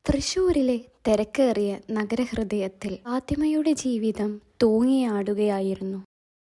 തൃശൂരിലെ തിരക്കേറിയ നഗരഹൃദയത്തിൽ ഫാത്തിമയുടെ ജീവിതം തൂങ്ങിയാടുകയായിരുന്നു.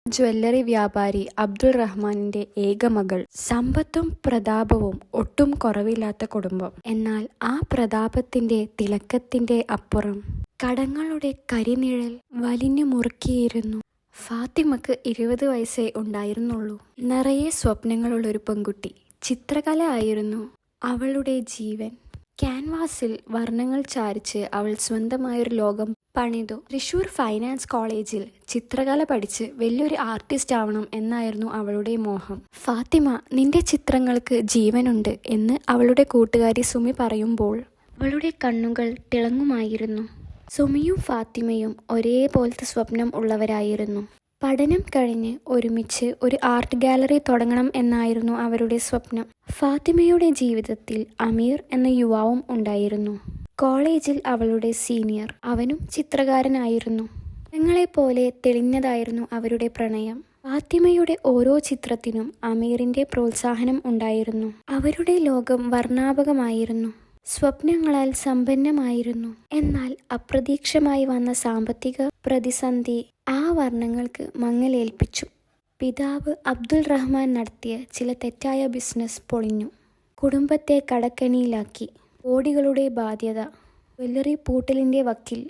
ജ്വല്ലറി വ്യാപാരി അബ്ദുൾ റഹ്മാനിന്റെ ഏകമകൾ. സമ്പത്തും പ്രതാപവും ഒട്ടും കുറവില്ലാത്ത കുടുംബം. എന്നാൽ ആ പ്രതാപത്തിന്റെ തിളക്കത്തിന്റെ അപ്പുറം കടങ്ങളുടെ കരിനിഴൽ വലിഞ്ഞു മുറുക്കിയിരുന്നു. ഫാത്തിമക്ക് 20 വയസ്സേ ഉണ്ടായിരുന്നുള്ളൂ. നിറയെ സ്വപ്നങ്ങളുള്ളൊരു പെൺകുട്ടി. ചിത്രകല ആയിരുന്നു അവളുടെ ജീവൻ. ക്യാൻവാസിൽ വർണ്ണങ്ങൾ ചാരിച്ച് അവൾ സ്വന്തമായൊരു ലോകം പണിതു. തൃശൂർ ഫൈനാൻസ് കോളേജിൽ ചിത്രകല പഠിച്ച് വലിയൊരു ആർട്ടിസ്റ്റ് ആവണം എന്നായിരുന്നു അവളുടെ മോഹം. ഫാത്തിമ, നിന്റെ ചിത്രങ്ങൾക്ക് ജീവനുണ്ട് എന്ന് അവളുടെ കൂട്ടുകാരി സുമി പറയുമ്പോൾ അവളുടെ കണ്ണുകൾ തിളങ്ങുമായിരുന്നു. സുമിയും ഫാത്തിമയും ഒരേപോലത്തെ സ്വപ്നം ഉള്ളവരായിരുന്നു. പഠനം കഴിഞ്ഞ് ഒരുമിച്ച് ഒരു ആർട്ട് ഗാലറി തുടങ്ങണം എന്നായിരുന്നു അവരുടെ സ്വപ്നം. ഫാത്തിമയുടെ ജീവിതത്തിൽ അമീർ എന്ന യുവാവും ഉണ്ടായിരുന്നു. കോളേജിൽ അവളുടെ സീനിയർ. അവനും ചിത്രകാരനായിരുന്നു. ഞങ്ങളെപ്പോലെ തെളിഞ്ഞതായിരുന്നു അവരുടെ പ്രണയം. ഫാത്തിമയുടെ ഓരോ ചിത്രത്തിനും അമീറിന്റെ പ്രോത്സാഹനം ഉണ്ടായിരുന്നു. അവരുടെ ലോകം വർണ്ണാഭകമായിരുന്നു. സ്വപ്നങ്ങളാൽ സമ്പന്നമായിരുന്നു. എന്നാൽ അപ്രതീക്ഷിതമായി വന്ന സാമ്പത്തിക പ്രതിസന്ധി ആ വർണ്ണങ്ങൾക്ക് മങ്ങലേൽപ്പിച്ചു. പിതാവ് അബ്ദുൾ റഹ്മാൻ നടത്തിയ ചില തെറ്റായ ബിസിനസ് പൊളിഞ്ഞു. കുടുംബത്തെ കടക്കെണിയിലാക്കി. കോടികളുടെ ബാധ്യത. ജ്വല്ലറി പൂട്ടലിന്റെ വക്കിൽ.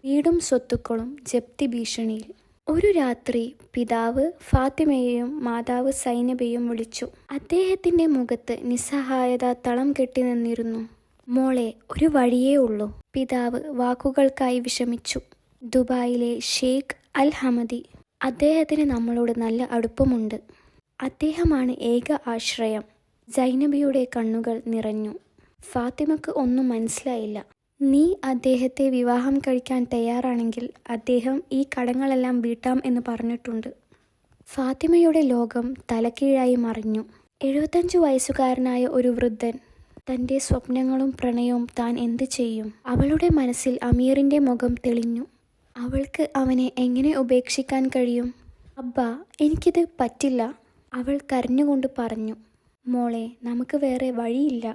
വീടും സ്വത്തുക്കളും ജപ്തി ഭീഷണിയിൽ. ഒരു രാത്രി പിതാവ് ഫാത്തിമയെയും മാതാവ് സൈനബയെയും വിളിച്ചു. അദ്ദേഹത്തിന്റെ മുഖത്ത് നിസ്സഹായത തളം കെട്ടി നിന്നിരുന്നു. മോളെ, ഒരു വഴിയേ ഉള്ളൂ. പിതാവ് വാക്കുകൾക്കായി വിഷമിച്ചു. ദുബായിലെ ഷെയ്ഖ് അൽ ഹമദി. അദ്ദേഹത്തിന് നമ്മളോട് നല്ല അടുപ്പമുണ്ട്. അദ്ദേഹമാണ് ഏക ആശ്രയം. സൈനബയുടെ കണ്ണുകൾ നിറഞ്ഞു. ഫാത്തിമക്ക് ഒന്നും മനസ്സിലായില്ല. നീ അദ്ദേഹത്തെ വിവാഹം കഴിക്കാൻ തയ്യാറാണെങ്കിൽ അദ്ദേഹം ഈ കടങ്ങളെല്ലാം വീട്ടാം എന്ന് പറഞ്ഞിട്ടുണ്ട്. ഫാത്തിമയുടെ ലോകം തലക്കീഴായി മറിഞ്ഞു. 75 വയസ്സുകാരനായ ഒരു വൃദ്ധൻ. തൻ്റെ സ്വപ്നങ്ങളും പ്രണയവും താൻ എന്ത് ചെയ്യും? അവളുടെ മനസ്സിൽ അമീറിന്റെ മുഖം തെളിഞ്ഞു. അവൾക്ക് അവനെ എങ്ങനെ ഉപേക്ഷിക്കാൻ കഴിയും? അബ്ബാ, എനിക്കിത് പറ്റില്ല, അവൾ കരഞ്ഞുകൊണ്ട് പറഞ്ഞു. മോളെ, നമുക്ക് വേറെ വഴിയില്ല.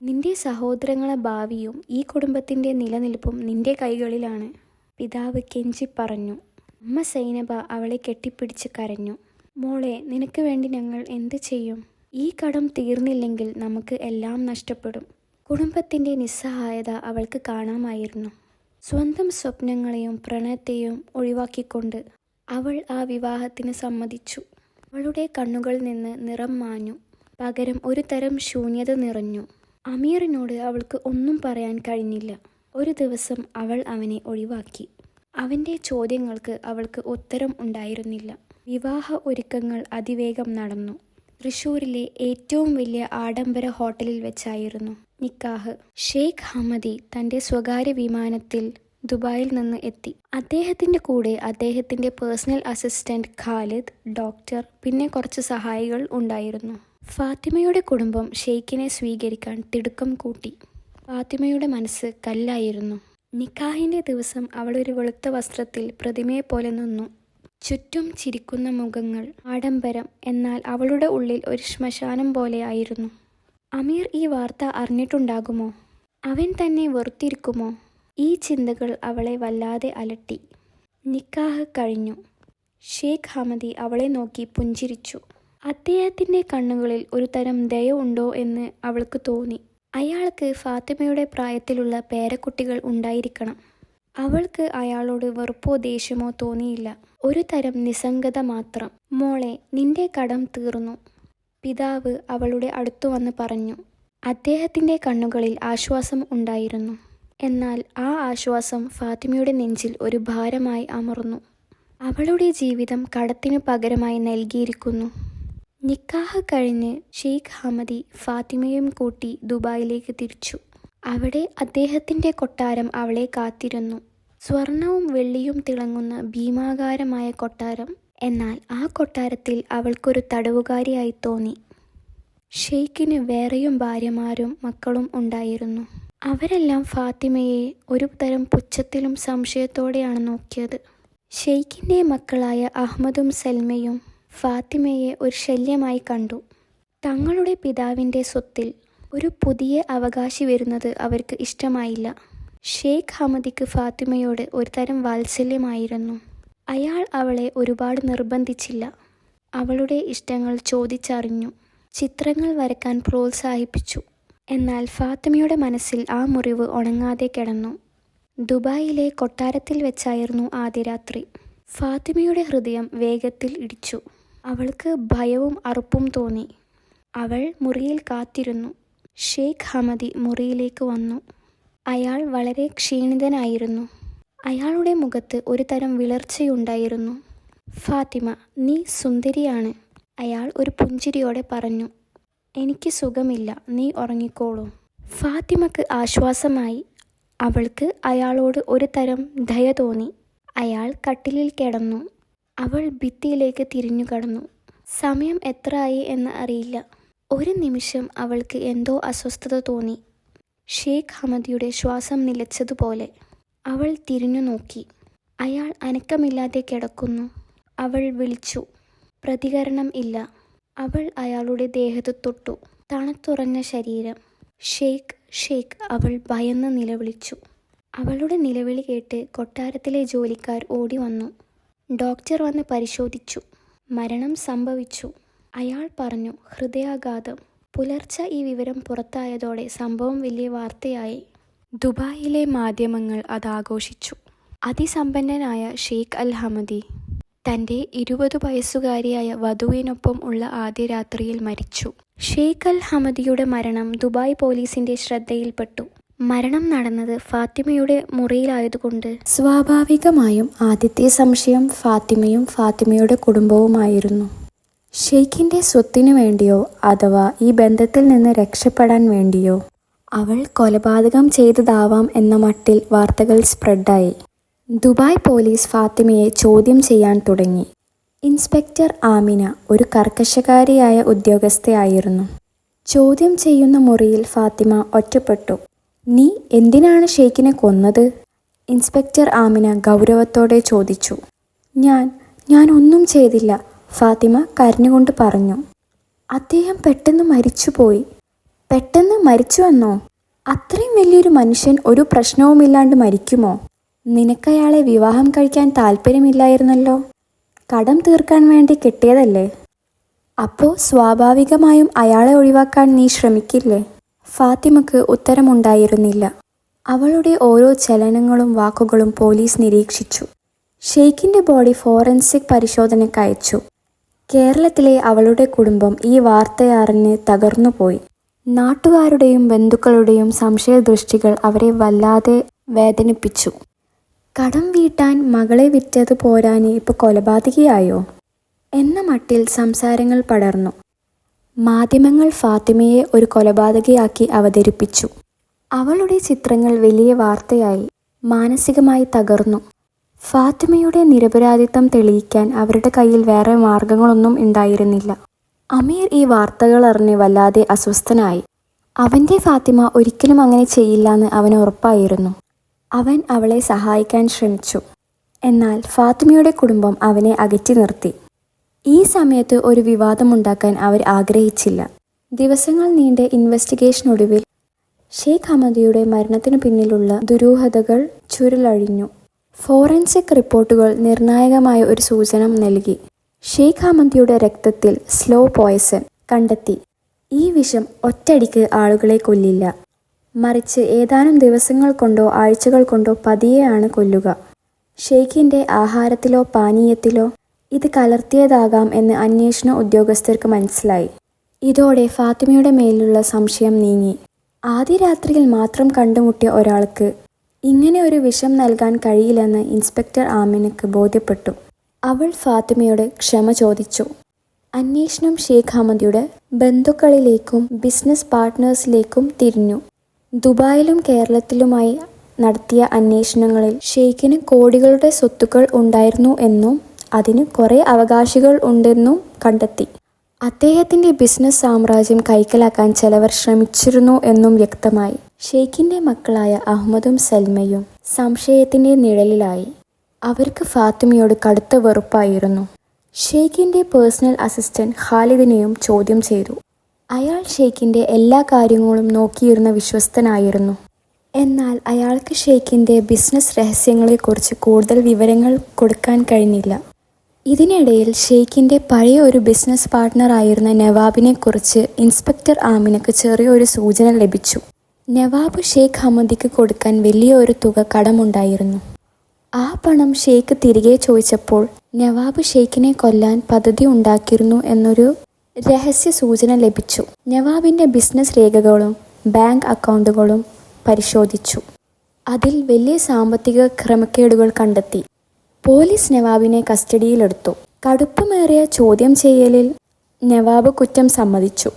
നിന്റെ സഹോദരങ്ങളെ ഭാവിയും ഈ കുടുംബത്തിന്റെ നിലനിൽപ്പും നിന്റെ കൈകളിലാണ്, പിതാവ് കെഞ്ചി പറഞ്ഞു. അമ്മ സൈനബ അവളെ കെട്ടിപ്പിടിച്ച് കരഞ്ഞു. മോളെ, നിനക്ക് വേണ്ടി ഞങ്ങൾ എന്ത് ചെയ്യും? ഈ കടം തീർന്നില്ലെങ്കിൽ നമുക്ക് എല്ലാം നഷ്ടപ്പെടും. കുടുംബത്തിന്റെ നിസ്സഹായത അവൾക്ക് കാണാമായിരുന്നു. സ്വന്തം സ്വപ്നങ്ങളെയും പ്രണയത്തെയും ഒഴിവാക്കിക്കൊണ്ട് അവൾ ആ വിവാഹത്തിന് സമ്മതിച്ചു. അവളുടെ കണ്ണുകളിൽ നിന്ന് നിറം മാഞ്ഞു. പകരം ഒരു തരം ശൂന്യത നിറഞ്ഞു. അമീറിനോട് അവൾക്ക് ഒന്നും പറയാൻ കഴിഞ്ഞില്ല. ഒരു ദിവസം അവൾ അവനെ ഒഴിവാക്കി. അവന്റെ ചോദ്യങ്ങൾക്ക് അവൾക്ക് ഉത്തരം ഉണ്ടായിരുന്നില്ല. വിവാഹ ഒരുക്കങ്ങൾ അതിവേഗം നടന്നു. തൃശൂരിലെ ഏറ്റവും വലിയ ആഡംബര ഹോട്ടലിൽ വെച്ചായിരുന്നു നിക്കാഹ്. ഷെയ്ഖ് ഹമദി തൻ്റെ സ്വകാര്യ വിമാനത്തിൽ ദുബായിൽ നിന്ന് എത്തി. അദ്ദേഹത്തിൻ്റെ കൂടെ അദ്ദേഹത്തിൻ്റെ പേഴ്സണൽ അസിസ്റ്റന്റ് ഖാലിദ്, ഡോക്ടർ, പിന്നെ കുറച്ച് സഹായികൾ ഉണ്ടായിരുന്നു. ഫാത്തിമയുടെ കുടുംബം ഷെയ്ഖിനെ സ്വീകരിക്കാൻ തിടുക്കം കൂട്ടി. ഫാത്തിമയുടെ മനസ്സ് കല്ലായിരുന്നു. നിക്കാഹിൻ്റെ ദിവസം അവൾ ഒരു വെളുത്ത വസ്ത്രത്തിൽ പ്രതിമയെ പോലെ നിന്നു. ചുറ്റും ചിരിക്കുന്ന മുഖങ്ങൾ, ആഡംബരം. എന്നാൽ അവളുടെ ഉള്ളിൽ ഒരു ശ്മശാനം പോലെ ആയിരുന്നു. അമീർ ഈ വാർത്ത അറിഞ്ഞിട്ടുണ്ടാകുമോ? അവൻ തന്നെ വെറുത്തിരിക്കുമോ? ഈ ചിന്തകൾ അവളെ വല്ലാതെ അലട്ടി. നിക്കാഹ് കഴിഞ്ഞു. ഷെയ്ഖ് ഹമദി അവളെ നോക്കി പുഞ്ചിരിച്ചു. അദ്ദേഹത്തിൻ്റെ കണ്ണുകളിൽ ഒരു തരം ദയ ഉണ്ടോ എന്ന് അവൾക്ക് തോന്നി. അയാൾക്ക് ഫാത്തിമയുടെ പ്രായത്തിലുള്ള പേരക്കുട്ടികൾ ഉണ്ടായിരിക്കണം. അവൾക്ക് അയാളോട് വെറുപ്പോ ദേഷ്യമോ തോന്നിയില്ല. ഒരു തരം നിസ്സംഗത മാത്രം. മോളെ, നിന്റെ കടം തീർന്നു, പിതാവ് അവളുടെ അടുത്തു വന്ന് പറഞ്ഞു. അദ്ദേഹത്തിൻ്റെ കണ്ണുകളിൽ ആശ്വാസം ഉണ്ടായിരുന്നു. എന്നാൽ ആ ആശ്വാസം ഫാത്തിമയുടെ നെഞ്ചിൽ ഒരു ഭാരമായി അമർന്നു. അവളുടെ ജീവിതം കടത്തിനു പകരമായി നൽകിയിരിക്കുന്നു. നിക്കാഹ് കഴിഞ്ഞ് ഷെയ്ഖ് ഹമദി ഫാത്തിമയും കൂട്ടി ദുബായിലേക്ക് തിരിച്ചു. അവിടെ അദ്ദേഹത്തിൻ്റെ കൊട്ടാരം അവളെ കാത്തിരുന്നു. സ്വർണവും വെള്ളിയും തിളങ്ങുന്ന ഭീമാകാരമായ കൊട്ടാരം. എന്നാൽ ആ കൊട്ടാരത്തിൽ അവൾക്കൊരു തടവുകാരിയായി തോന്നി. ഷെയ്ഖിന് വേറെയും ഭാര്യമാരും മക്കളും ഉണ്ടായിരുന്നു. അവരെല്ലാം ഫാത്തിമയെ ഒരു തരം പുച്ഛത്തിലും സംശയത്തോടെയാണ് നോക്കിയത്. ഷെയ്ഖിൻ്റെ മക്കളായ അഹമ്മദും സൽമയും ഫാത്തിമയെ ഒരു ശല്യമായി കണ്ടു. തങ്ങളുടെ പിതാവിൻ്റെ സ്വത്തിൽ ഒരു പുതിയ അവകാശി വരുന്നത് അവർക്ക് ഇഷ്ടമായില്ല. ഷെയ്ഖ് ഹമദിക്ക് ഫാത്തിമയോട് ഒരു തരം വാത്സല്യമായിരുന്നു. അയാൾ അവളെ ഒരുപാട് നിർബന്ധിച്ചില്ല. അവളുടെ ഇഷ്ടങ്ങൾ ചോദിച്ചറിഞ്ഞു. ചിത്രങ്ങൾ വരയ്ക്കാൻ പ്രോത്സാഹിപ്പിച്ചു. എന്നാൽ ഫാത്തിമയുടെ മനസ്സിൽ ആ മുറിവ് ഉണങ്ങാതെ കിടന്നു. ദുബായിലെ കൊട്ടാരത്തിൽ വെച്ചായിരുന്നു ആദ്യ രാത്രി. ഫാത്തിമയുടെ ഹൃദയം വേഗത്തിൽ ഇടിച്ചു. അവൾക്ക് ഭയവും അറപ്പും തോന്നി. അവൾ മുറിയിൽ കാത്തിരുന്നു. ഷെയ്ഖ് ഹമദി മുറിയിലേക്ക് വന്നു. അയാൾ വളരെ ക്ഷീണിതനായിരുന്നു. അയാളുടെ മുഖത്ത് ഒരു തരം വിളർച്ചയുണ്ടായിരുന്നു. ഫാത്തിമ, നീ സുന്ദരിയാണ്, അയാൾ ഒരു പുഞ്ചിരിയോടെ പറഞ്ഞു. എനിക്ക് സുഖമില്ല, നീ ഉറങ്ങിക്കോളൂ. ഫാത്തിമക്ക് ആശ്വാസമായി. അവൾക്ക് അയാളോട് ഒരു തരം ദയ തോന്നി. അയാൾ കട്ടിലിൽ കിടന്നു. അവൾ ഭിത്തിയിലേക്ക് തിരിഞ്ഞു കിടന്നു. സമയം എത്ര ആയി എന്ന് അറിയില്ല. ഒരു നിമിഷം അവൾക്ക് എന്തോ അസ്വസ്ഥത തോന്നി. ഷെയ്ഖ് ഹമദിയുടെ ശ്വാസം നിലച്ചതുപോലെ. അവൾ തിരിഞ്ഞു നോക്കി. അയാൾ അനക്കമില്ലാതെ കിടക്കുന്നു. അവൾ വിളിച്ചു. പ്രതികരണം ഇല്ല. അവൾ അയാളുടെ ദേഹത്ത് തൊട്ടു. തണുത്തുറഞ്ഞ ശരീരം. ഷെയ്ഖ്, ഷെയ്ഖ്, അവൾ ഭയന്ന് നിലവിളിച്ചു. അവളുടെ നിലവിളി കേട്ട് കൊട്ടാരത്തിലെ ജോലിക്കാർ ഓടി വന്നു. ഡോക്ടർ വന്ന് പരിശോധിച്ചു. മരണം സംഭവിച്ചു. അയാൾ പറഞ്ഞു, ഹൃദയാഘാതം. പുലർച്ചെ ഈ വിവരം പുറത്തായതോടെ സംഭവം വലിയ വാർത്തയായി. ദുബായിലെ മാധ്യമങ്ങൾ അതാഘോഷിച്ചു. അതിസമ്പന്നനായ ഷെയ്ഖ് അൽ ഹമദി തൻ്റെ 20 വയസ്സുകാരിയായ വധുവിനൊപ്പം ഉള്ള ആദ്യ രാത്രിയിൽ മരിച്ചു. ഷെയ്ഖ് അൽ ഹമദിയുടെ മരണം ദുബായ് പോലീസിന്റെ ശ്രദ്ധയിൽപ്പെട്ടു. മരണം നടന്നത് ഫാത്തിമയുടെ മുറിയിലായതുകൊണ്ട് സ്വാഭാവികമായും ആദ്യത്തെ സംശയം ഫാത്തിമയും ഫാത്തിമയുടെ കുടുംബവുമായിരുന്നു. ഷെയ്ഖിന്റെ സ്വത്തിനു വേണ്ടിയോ അഥവാ ഈ ബന്ധത്തിൽ നിന്ന് രക്ഷപ്പെടാൻ വേണ്ടിയോ അവൾ കൊലപാതകം ചെയ്തതാവാം എന്ന മട്ടിൽ വാർത്തകൾ സ്പ്രെഡായി. ദുബായ് പോലീസ് ഫാത്തിമയെ ചോദ്യം ചെയ്യാൻ തുടങ്ങി. ഇൻസ്പെക്ടർ ആമിന ഒരു കർക്കശക്കാരിയായ ഉദ്യോഗസ്ഥയായിരുന്നു. ചോദ്യം ചെയ്യുന്ന മുറിയിൽ ഫാത്തിമ ഒറ്റപ്പെട്ടു. നീ എന്തിനാണ് ഷെയ്ഖിനെ കൊന്നത്? ഇൻസ്പെക്ടർ ആമിന ഗൗരവത്തോടെ ചോദിച്ചു. ഞാൻ ഒന്നും ചെയ്തില്ല, ഫാത്തിമ കരഞ്ഞുകൊണ്ട് പറഞ്ഞു. അദ്ദേഹം പെട്ടെന്ന് മരിച്ചുപോയി. പെട്ടെന്ന് മരിച്ചുവെന്നോ? അത്രയും വലിയൊരു മനുഷ്യൻ ഒരു പ്രശ്നവുമില്ലാണ്ട് മരിക്കുമോ? നിനക്കയാളെ വിവാഹം കഴിക്കാൻ താല്പര്യമില്ലായിരുന്നല്ലോ. കടം തീർക്കാൻ വേണ്ടി കിട്ടിയതല്ലേ? അപ്പോൾ സ്വാഭാവികമായും അയാളെ ഒഴിവാക്കാൻ നീ ശ്രമിക്കില്ലേ? ഫാത്തിമക്ക് ഉത്തരമുണ്ടായിരുന്നില്ല. അവളുടെ ഓരോ ചലനങ്ങളും വാക്കുകളും പോലീസ് നിരീക്ഷിച്ചു. ഷെയ്ഖിന്റെ ബോഡി ഫോറൻസിക് പരിശോധനയ്ക്ക് അയച്ചു. കേരളത്തിലെ അവളുടെ കുടുംബം ഈ വാർത്തയറിഞ്ഞ് തകർന്നുപോയി. നാട്ടുകാരുടെയും ബന്ധുക്കളുടെയും സംശയദൃഷ്ടികൾ അവരെ വല്ലാതെ വേദനിപ്പിച്ചു. കടം വീട്ടാൻ മകളെ വിറ്റത് പോരാന് ഇപ്പോൾ കൊലപാതകിയായോ എന്ന മട്ടിൽ സംസാരങ്ങൾ പടർന്നു. മാധ്യമങ്ങൾ ഫാത്തിമയെ ഒരു കൊലപാതകയാക്കി അവതരിപ്പിച്ചു. അവളുടെ ചിത്രങ്ങൾ വലിയ വാർത്തയായി. മാനസികമായി തകർന്നു. ഫാത്തിമയുടെ നിരപരാധിത്വം തെളിയിക്കാൻ അവരുടെ കയ്യിൽ വേറെ മാർഗങ്ങളൊന്നും ഉണ്ടായിരുന്നില്ല. അമീർ ഈ വാർത്തകൾ അറിഞ്ഞ് വല്ലാതെ അസ്വസ്ഥനായി. അവൻ്റെ ഫാത്തിമ ഒരിക്കലും അങ്ങനെ ചെയ്യില്ലെന്ന് അവന് ഉറപ്പായിരുന്നു. അവൻ അവളെ സഹായിക്കാൻ ശ്രമിച്ചു. എന്നാൽ ഫാത്തിമയുടെ കുടുംബം അവനെ അകറ്റി നിർത്തി. ഈ സമയത്ത് ഒരു വിവാദമുണ്ടാക്കാൻ അവർ ആഗ്രഹിച്ചില്ല. ദിവസങ്ങൾ നീണ്ട ഇൻവെസ്റ്റിഗേഷനൊടുവിൽ ഷെയ്ഖ് ഹമദിയുടെ മരണത്തിനു പിന്നിലുള്ള ദുരൂഹതകൾ ചുരുളഴിഞ്ഞു. ഫോറൻസിക് റിപ്പോർട്ടുകൾ നിർണായകമായ ഒരു സൂചന നൽകി. ഷെയ്ഖ് ഹമദിയുടെ രക്തത്തിൽ സ്ലോ പോയ്സൺ കണ്ടെത്തി. ഈ വിഷം ഒറ്റയടിക്ക് ആളുകളെ കൊല്ലില്ല, മറിച്ച് ഏതാനും ദിവസങ്ങൾ കൊണ്ടോ ആഴ്ചകൾ കൊണ്ടോ പതിയെയാണ് കൊല്ലുക. ഷെയ്ഖിന്റെ ആഹാരത്തിലോ പാനീയത്തിലോ ഇത് കലർത്തിയതാകാം എന്ന് അന്വേഷണ ഉദ്യോഗസ്ഥർക്ക് മനസ്സിലായി. ഇതോടെ ഫാത്തിമയുടെ മേലുള്ള സംശയം നീങ്ങി. ആദ്യ രാത്രിയിൽ മാത്രം കണ്ടുമുട്ടിയ ഒരാൾക്ക് ഇങ്ങനെ ഒരു വിഷം നൽകാൻ കഴിയില്ലെന്ന് ഇൻസ്പെക്ടർ ആമിനക്ക് ബോധ്യപ്പെട്ടു. അവൾ ഫാത്തിമയോട് ക്ഷമ ചോദിച്ചു. അന്വേഷണം ഷെയ്ഖ് ഹമദിയുടെ ബന്ധുക്കളിലേക്കും ബിസിനസ് പാർട്ട്നേഴ്സിലേക്കും തിരിഞ്ഞു. ദുബായിലും കേരളത്തിലുമായി നടത്തിയ അന്വേഷണങ്ങളിൽ ഷെയ്ഖിന് കോടികളുടെ സ്വത്തുക്കൾ ഉണ്ടായിരുന്നു എന്നും അതിന് കുറേ അവകാശികൾ ഉണ്ടെന്നും കണ്ടെത്തി. അദ്ദേഹത്തിന്റെ ബിസിനസ് സാമ്രാജ്യം കൈക്കലാക്കാൻ ചിലവർ ശ്രമിച്ചിരുന്നു എന്നും വ്യക്തമായി. ഷെയ്ഖിന്റെ മക്കളായ അഹമ്മദും സൽമയും സംശയത്തിന്റെ നിഴലിലായി. അവർക്ക് ഫാത്തിമയോട് കടുത്ത വെറുപ്പായിരുന്നു. ഷെയ്ഖിന്റെ പേഴ്സണൽ അസിസ്റ്റന്റ് ഖാലിദിനെയും ചോദ്യം ചെയ്തു. അയാൾ ഷെയ്ഖിന്റെ എല്ലാ കാര്യങ്ങളും നോക്കിയിരുന്ന വിശ്വസ്തനായിരുന്നു. എന്നാൽ അയാൾക്ക് ഷെയ്ഖിൻ്റെ ബിസിനസ് രഹസ്യങ്ങളെക്കുറിച്ച് കൂടുതൽ വിവരങ്ങൾ കൊടുക്കാൻ കഴിഞ്ഞില്ല. ഇതിനിടയിൽ ഷെയ്ഖിൻ്റെ പഴയ ഒരു ബിസിനസ് പാർട്ട്ണറായിരുന്ന നവാബിനെക്കുറിച്ച് ഇൻസ്പെക്ടർ ആമിനക്ക് ചെറിയൊരു സൂചന ലഭിച്ചു. നവാബ് ഷെയ്ഖ് ഹമദിക്ക് കൊടുക്കാൻ വലിയ ഒരു തുക കടമുണ്ടായിരുന്നു. ആ പണം ഷെയ്ഖ് തിരികെ ചോദിച്ചപ്പോൾ നവാബ് ഷെയ്ഖിനെ കൊല്ലാൻ പദ്ധതി ഉണ്ടാക്കിയിരുന്നു എന്നൊരു രഹസ്യ സൂചന ലഭിച്ചു. നവാബിൻ്റെ ബിസിനസ് രേഖകളും ബാങ്ക് അക്കൗണ്ടുകളും പരിശോധിച്ചു. അതിൽ വലിയ സാമ്പത്തിക ക്രമക്കേടുകൾ കണ്ടെത്തി. പോലീസ് നവാബിനെ കസ്റ്റഡിയിലെടുത്തു. കടുപ്പമേറിയ ചോദ്യം ചെയ്യലിൽ നവാബ് കുറ്റം സമ്മതിച്ചു.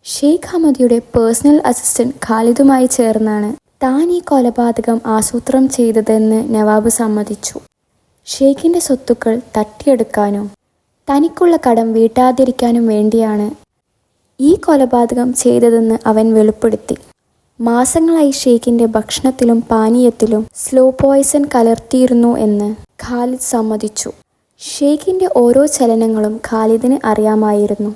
ഷെയ്ഖ് ഹമദിയുടെ പേഴ്സണൽ അസിസ്റ്റന്റ് ഖാലിദുമായി ചേർന്നാണ് താൻ ഈ കൊലപാതകം ആസൂത്രണം ചെയ്തതെന്ന് നവാബ് സമ്മതിച്ചു. ഷെയ്ഖിൻ്റെ സ്വത്തുക്കൾ തട്ടിയെടുക്കാനും തനിക്കുള്ള കടം വീട്ടാതിരിക്കാനും വേണ്ടിയാണ് ഈ കൊലപാതകം ചെയ്തതെന്ന് അവൻ വെളിപ്പെടുത്തി. മാസങ്ങളായി ഷെയ്ഖിൻ്റെ ഭക്ഷണത്തിലും പാനീയത്തിലും സ്ലോ പോയ്സൺ കലർത്തിയിരുന്നു എന്ന് ഖാലിദ് സമ്മതിച്ചു. ഷെയ്ഖിൻ്റെ ഓരോ ചലനങ്ങളും ഖാലിദിന് അറിയാമായിരുന്നു.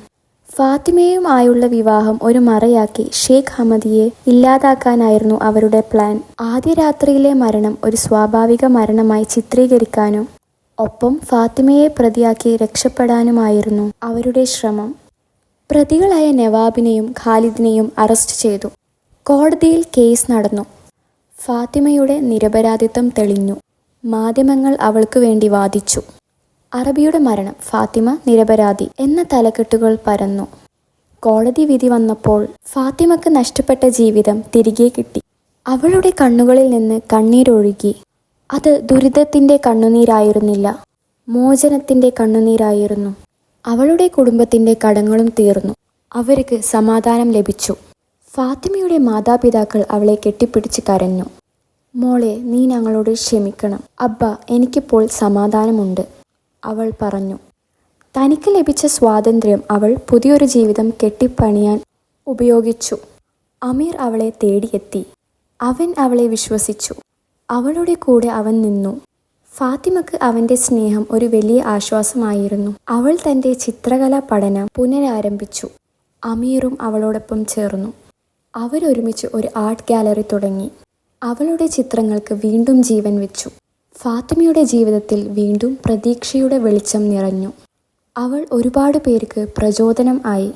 ഫാത്തിമയുമായുള്ള വിവാഹം ഒരു മറയാക്കി ഷെയ്ഖ് ഹമദിയെ ഇല്ലാതാക്കാനായിരുന്നു അവരുടെ പ്ലാൻ. ആദ്യ രാത്രിയിലെ മരണം ഒരു സ്വാഭാവിക മരണമായി ചിത്രീകരിക്കാനും ഒപ്പം ഫാത്തിമയെ പ്രതിയാക്കി രക്ഷപ്പെടാനുമായിരുന്നു അവരുടെ ശ്രമം. പ്രതികളായ നവാബിനെയും ഖാലിദിനെയും അറസ്റ്റ് ചെയ്തു. കോടതിയിൽ കേസ് നടന്നു. ഫാത്തിമയുടെ നിരപരാധിത്വം തെളിഞ്ഞു. മാധ്യമങ്ങൾ അവൾക്ക് വേണ്ടി വാദിച്ചു. അറബിയുടെ മരണം, ഫാത്തിമ നിരപരാധി എന്ന തലക്കെട്ടുകൾ പരന്നു. കോടതി വിധി വന്നപ്പോൾ ഫാത്തിമക്ക് നഷ്ടപ്പെട്ട ജീവിതം തിരികെ കിട്ടി. അവളുടെ കണ്ണുകളിൽ നിന്ന് കണ്ണീരൊഴുകി. അത് ദുരിതത്തിൻ്റെ കണ്ണുനീരായിരുന്നില്ല, മോചനത്തിൻ്റെ കണ്ണുനീരായിരുന്നു. അവളുടെ കുടുംബത്തിൻ്റെ കടങ്ങളും തീർന്നു. അവർക്ക് സമാധാനം ലഭിച്ചു. ഫാത്തിമയുടെ മാതാപിതാക്കൾ അവളെ കെട്ടിപ്പിടിച്ച് കരഞ്ഞു. മോളെ, നീ ഞങ്ങളോട് ക്ഷമിക്കണം. അബ്ബ, എനിക്കിപ്പോൾ സമാധാനമുണ്ട്, അവൾ പറഞ്ഞു. തനിക്ക് ലഭിച്ച സ്വാതന്ത്ര്യം അവൾ പുതിയൊരു ജീവിതം കെട്ടിപ്പണിയാൻ ഉപയോഗിച്ചു. അമീർ അവളെ തേടിയെത്തി. അവൻ അവളെ വിശ്വസിച്ചു. അവളുടെ കൂടെ അവൻ നിന്നു. ഫാത്തിമക്ക് അവൻ്റെ സ്നേഹം ഒരു വലിയ ആശ്വാസമായിരുന്നു. അവൾ തൻ്റെ ചിത്രകലാ പഠനം പുനരാരംഭിച്ചു. അമീറും അവളോടൊപ്പം ചേർന്നു. അവരൊരുമിച്ച് ഒരു ആർട്ട് ഗാലറി തുടങ്ങി. അവളുടെ ചിത്രങ്ങൾക്ക് വീണ്ടും ജീവൻ വെച്ചു. ഫാത്തിമയുടെ ജീവിതത്തിൽ വീണ്ടും പ്രതീക്ഷയുടെ വെളിച്ചം നിറഞ്ഞു. അവൾ ഒരുപാട് പേർക്ക് പ്രചോദനം ആയി.